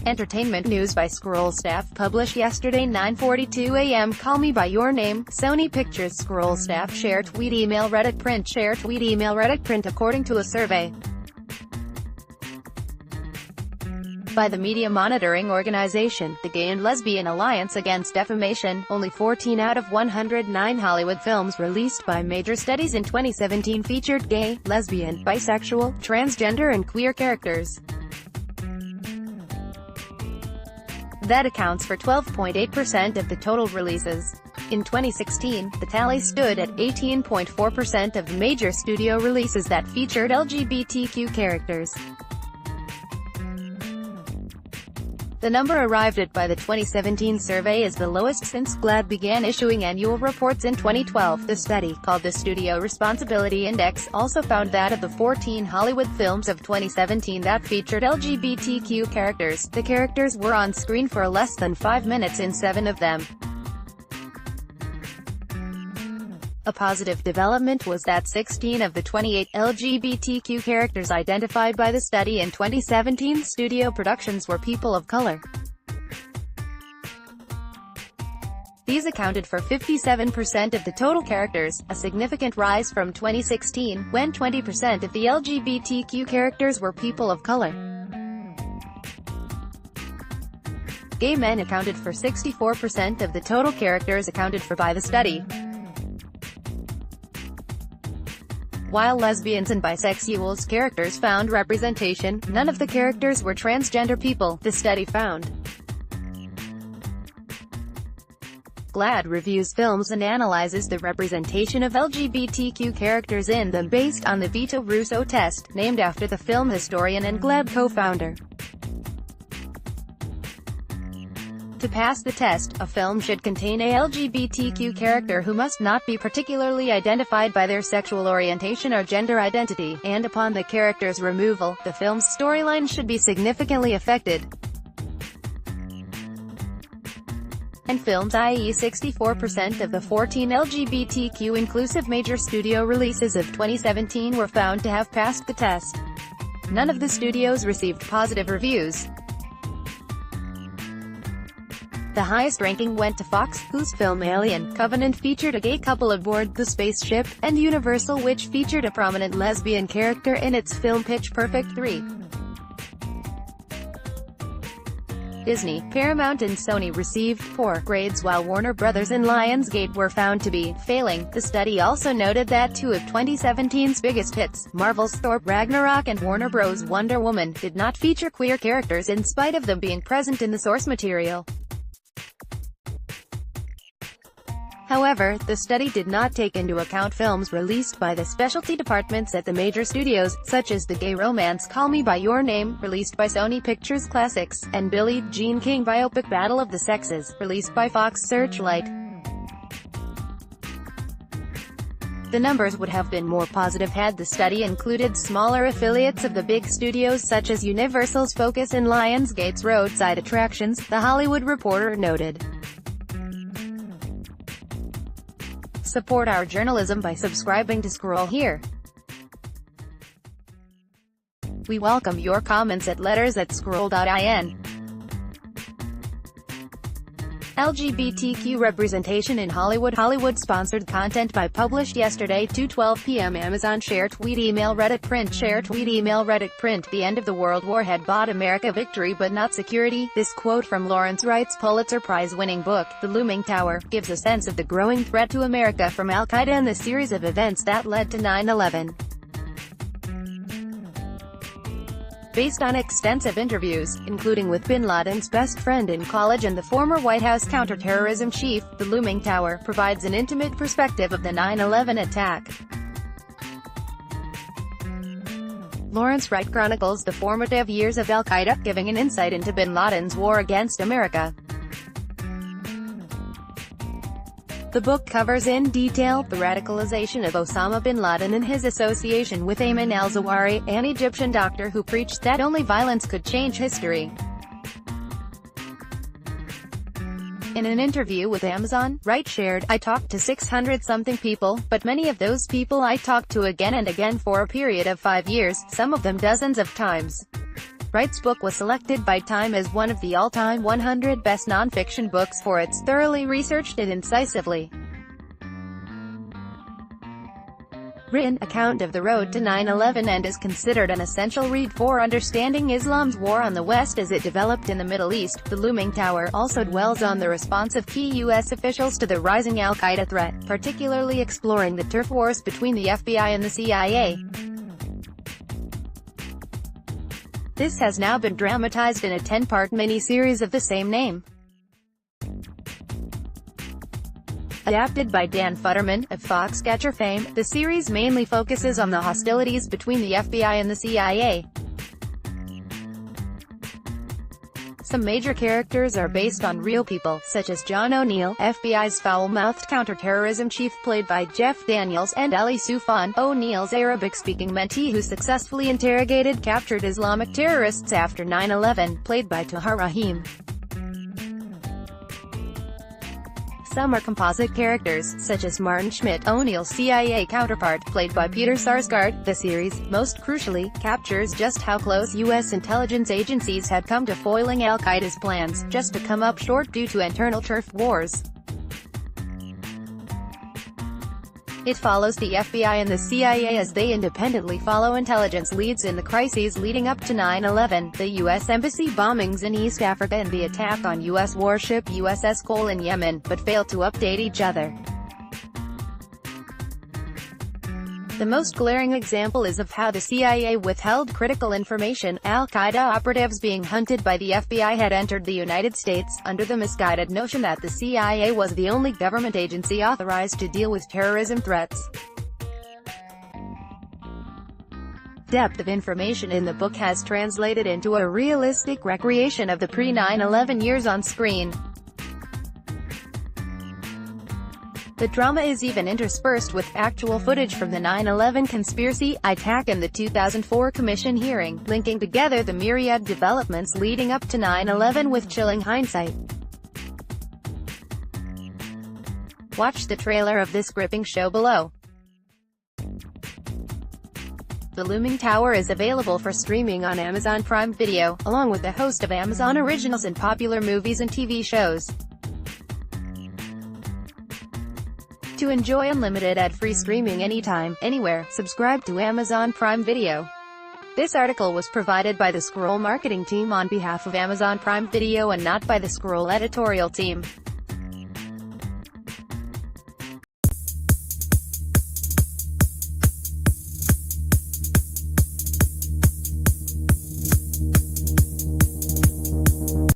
Entertainment news by Scroll staff published yesterday 9:42 a.m. Call Me By Your Name, Sony Pictures Scroll staff share tweet email Reddit print share tweet email Reddit print according to a survey by the media monitoring organization, the Gay and Lesbian Alliance Against Defamation. Only 14 out of 109 Hollywood films released by major studies in 2017 featured gay, lesbian, bisexual, transgender and queer characters. That accounts for 12.8% of the total releases. In 2016, the tally stood at 18.4% of major studio releases that featured LGBTQ characters. The number arrived at by the 2017 survey is the lowest since GLAAD began issuing annual reports in 2012. The study, called the Studio Responsibility Index, also found that of the 14 Hollywood films of 2017 that featured LGBTQ characters, the characters were on screen for less than 5 minutes in 7 of them. A positive development was that 16 of the 28 LGBTQ characters identified by the study in 2017 studio productions were people of color. These accounted for 57% of the total characters, a significant rise from 2016, when 20% of the LGBTQ characters were people of color. Gay men accounted for 64% of the total characters accounted for by the study. While lesbians and bisexuals characters found representation, none of the characters were transgender people, the study found. GLAAD reviews films and analyzes the representation of LGBTQ characters in them based on the Vito Russo test, named after the film historian and GLAAD co-founder. To pass the test, a film should contain a LGBTQ character who must not be particularly identified by their sexual orientation or gender identity, and upon the character's removal, the film's storyline should be significantly affected. And films, i.e. 64% of the 14 LGBTQ-inclusive major studio releases of 2017 were found to have passed the test. None of the studios received positive reviews. The highest ranking went to Fox, whose film Alien Covenant featured a gay couple aboard the spaceship, and Universal, which featured a prominent lesbian character in its film Pitch Perfect 3. Disney, Paramount and Sony received poor grades while Warner Bros. And Lionsgate were found to be failing. The study also noted that 2 of 2017's biggest hits, Marvel's Thor: Ragnarok and Warner Bros. Wonder Woman, did not feature queer characters in spite of them being present in the source material. However, the study did not take into account films released by the specialty departments at the major studios, such as the gay romance Call Me By Your Name, released by Sony Pictures Classics, and Billie Jean King biopic Battle of the Sexes, released by Fox Searchlight. The numbers would have been more positive had the study included smaller affiliates of the big studios such as Universal's Focus and Lionsgate's Roadside Attractions, The Hollywood Reporter noted. Support our journalism by subscribing to Scroll here. We welcome your comments at letters@scroll.in. LGBTQ representation in Hollywood. Hollywood-sponsored content by published yesterday 2:12 p.m. Amazon share tweet email Reddit print share tweet email Reddit print. The end of the World War had bought America victory but not security. This quote from Lawrence Wright's Pulitzer Prize-winning book, The Looming Tower, gives a sense of the growing threat to America from Al-Qaeda and the series of events that led to 9/11. Based on extensive interviews, including with bin Laden's best friend in college and the former White House counterterrorism chief, The Looming Tower provides an intimate perspective of the 9/11 attack. Lawrence Wright chronicles the formative years of Al-Qaeda, giving an insight into bin Laden's war against America. The book covers in detail the radicalization of Osama bin Laden and his association with Ayman al-Zawahiri, an Egyptian doctor who preached that only violence could change history. In an interview with Amazon, Wright shared, "I talked to 600-something people, but many of those people I talked to again and again for a period of 5 years, some of them dozens of times. Wright's book was selected by Time as one of the all-time 100 best nonfiction books for its thoroughly researched and incisively written account of the road to 9/11 and is considered an essential read for understanding Islam's war on the West as it developed in the Middle East. The Looming Tower also dwells on the response of key U.S. officials to the rising al-Qaeda threat, particularly exploring the turf wars between the FBI and the CIA. This has now been dramatized in a 10-part mini-series of the same name. Adapted by Dan Futterman, of Foxcatcher fame, the series mainly focuses on the hostilities between the FBI and the CIA. Some major characters are based on real people, such as John O'Neill, FBI's foul-mouthed counterterrorism chief played by Jeff Daniels, and Ali Soufan, O'Neill's Arabic-speaking mentee who successfully interrogated captured Islamic terrorists after 9/11, played by Tahar Rahim. Some are composite characters, such as Martin Schmidt, O'Neill's CIA counterpart, played by Peter Sarsgaard. The series, most crucially, captures just how close U.S. intelligence agencies had come to foiling al-Qaeda's plans, just to come up short due to internal turf wars. It follows the FBI and the CIA as they independently follow intelligence leads in the crises leading up to 9/11, the U.S. Embassy bombings in East Africa and the attack on U.S. warship USS Cole in Yemen, but fail to update each other. The most glaring example is of how the CIA withheld critical information. Al-Qaeda operatives being hunted by the FBI had entered the United States, under the misguided notion that the CIA was the only government agency authorized to deal with terrorism threats. Depth of information in the book has translated into a realistic recreation of the pre-9/11 years on screen. The drama is even interspersed with actual footage from the 9/11 conspiracy attack and the 2004 Commission hearing, linking together the myriad developments leading up to 9/11 with chilling hindsight. Watch the trailer of this gripping show below. The Looming Tower is available for streaming on Amazon Prime Video, along with a host of Amazon originals and popular movies and TV shows. To enjoy unlimited ad-free streaming anytime, anywhere, subscribe to Amazon Prime Video. This article was provided by the Scroll marketing team on behalf of Amazon Prime Video and not by the Scroll editorial team.